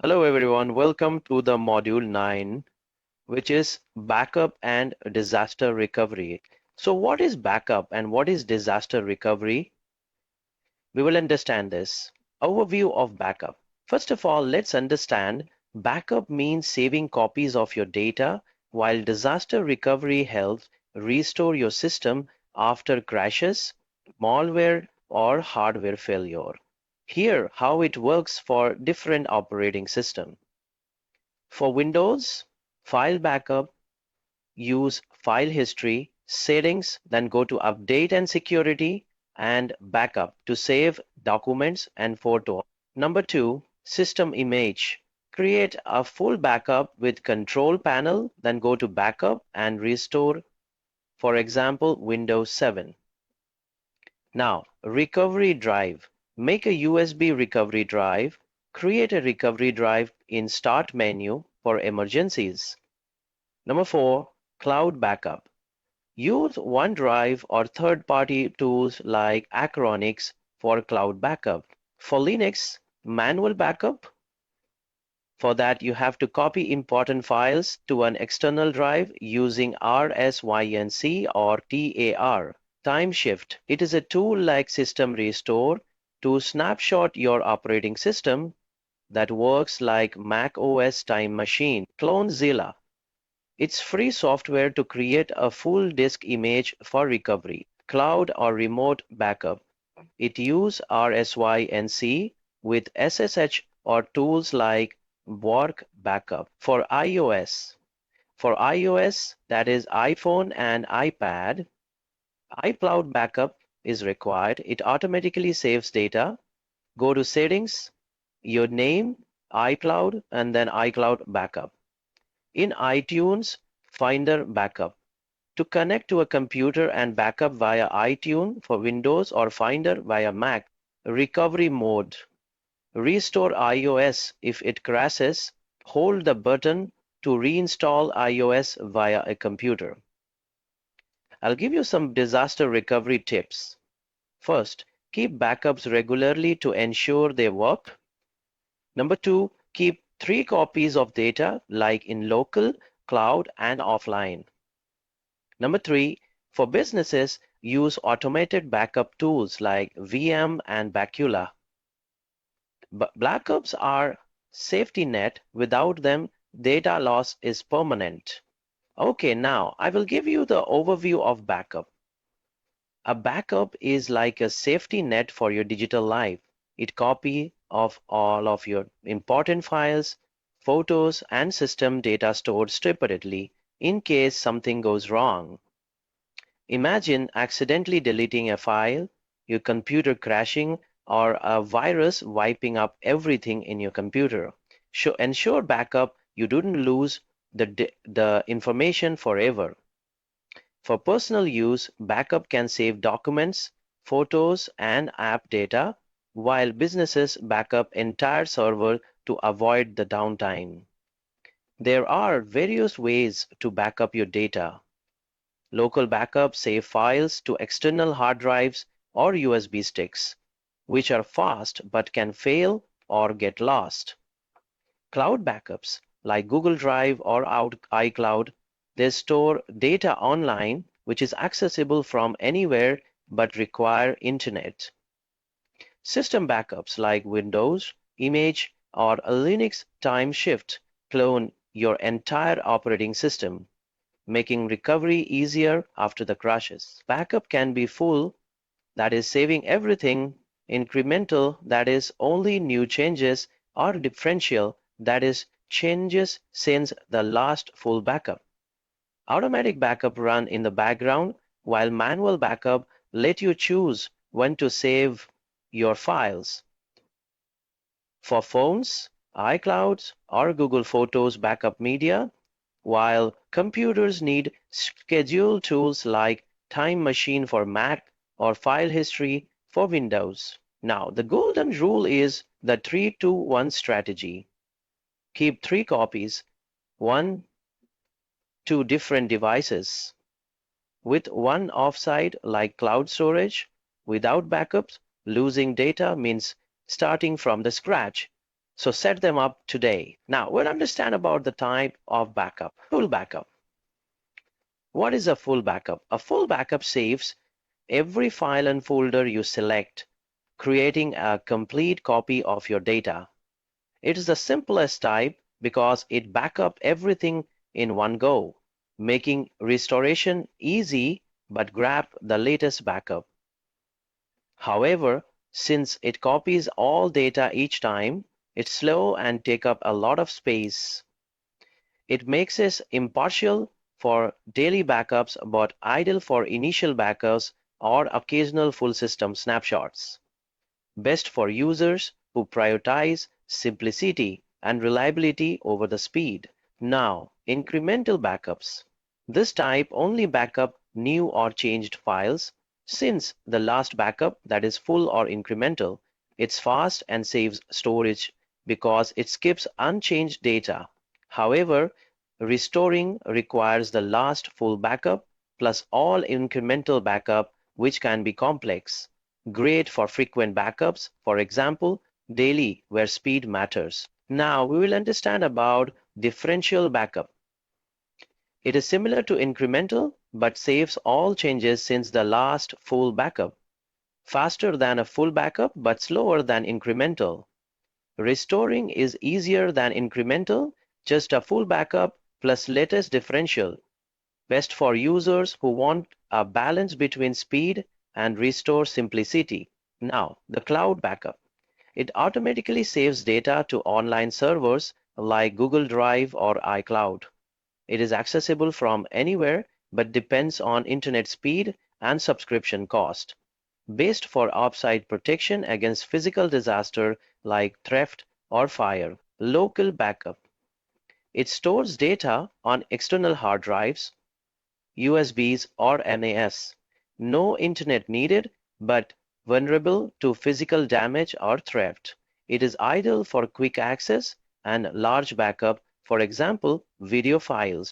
Hello everyone, welcome to the module 9, which is backup and disaster recovery. So what is backup and what is disaster recovery? We will understand this. Overview of backup. First of all, let's understand backup means saving copies of your data, while disaster recovery helps restore your system after crashes, malware, or hardware failure. Here, how it works for different operating systems. For Windows, file backup, use file history, settings, then go to update and security and backup to save documents and photo. Number 2, system image. Create a full backup with control panel, then go to backup and restore, for example, Windows 7. Now, recovery drive. Make a USB recovery drive. Create a recovery drive in Start menu for emergencies. Number 4, cloud backup. Use OneDrive or third-party tools like Acronix for cloud backup. For Linux, manual backup. For that, you have to copy important files to an external drive using rsync or TAR. Time shift. It is a tool like System Restore to snapshot your operating system that works like Mac OS Time Machine. CloneZilla. It's free software to create a full disk image for recovery. Cloud or remote backup. It uses rsync with SSH or tools like Borg Backup. For iOS, that is iPhone and iPad, iCloud backup is required. It automatically saves data. Go to settings, your name, iCloud, and then iCloud backup. In iTunes, Finder backup. To connect to a computer and backup via iTunes for Windows or Finder via Mac. Recovery mode. Restore iOS if it crashes. Hold the button to reinstall iOS via a computer. I'll give you some disaster recovery tips. First, keep backups regularly to ensure they work. Number 2, keep 3 copies of data like in local, cloud, and offline. Number 3, for businesses, use automated backup tools like VM and Bacula. Backups are safety net. Without them, data loss is permanent. Okay, now I will give you the overview of backup. A backup is like a safety net for your digital life. It copies of all of your important files, photos, and system data stored separately in case something goes wrong. Imagine accidentally deleting a file, your computer crashing, or a virus wiping up everything in your computer. Ensure backup you don't lose the information forever. For personal use, backup can save documents, photos, and app data, while businesses backup entire server to avoid the downtime. There are various ways to backup your data. Local backup save files to external hard drives or USB sticks, which are fast but can fail or get lost. Cloud backups like Google Drive or iCloud, they store data online which is accessible from anywhere but require internet. System backups like Windows, Image, or a Linux time shift clone your entire operating system, making recovery easier after the crashes. Backup can be full, that is saving everything, incremental, that is only new changes, or differential, that is changes since the last full backup. Automatic backup run in the background, while manual backup let you choose when to save your files. For phones, iCloud or Google Photos backup media, while computers need schedule tools like Time Machine for Mac or File History for Windows. Now, the golden rule is the 3-2-1 strategy. Keep 3 copies, 1 to different devices, with 1 offsite like cloud storage. Without backups, losing data means starting from the scratch. So set them up today. Now we'll understand about the type of backup. Full backup. What is a full backup? A full backup saves every file and folder you select, creating a complete copy of your data. It is the simplest type because it backs up everything in one go, making restoration easy, but grab the latest backup. However, since it copies all data each time, it's slow and take up a lot of space. It makes it impartial for daily backups but ideal for initial backups or occasional full system snapshots. Best for users who prioritize simplicity and reliability over the speed. Now, incremental backups. This type only backup new or changed files. Since the last backup, that is full or incremental, it's fast and saves storage because it skips unchanged data. However, restoring requires the last full backup plus all incremental backup, which can be complex. Great for frequent backups, for example, daily where speed matters. Now we will understand about differential backup. It is similar to incremental but saves all changes since the last full backup. Faster than a full backup but slower than incremental. Restoring is easier than incremental, just a full backup plus latest differential. Best for users who want a balance between speed and restore simplicity. Now, the cloud backup. It automatically saves data to online servers like Google Drive or iCloud. It is accessible from anywhere but depends on internet speed and subscription cost. Based for offsite protection against physical disaster like theft or fire. Local backup. It stores data on external hard drives, USBs or NAS. No internet needed, but vulnerable to physical damage or theft. It is ideal for quick access and large backup, for example, video files.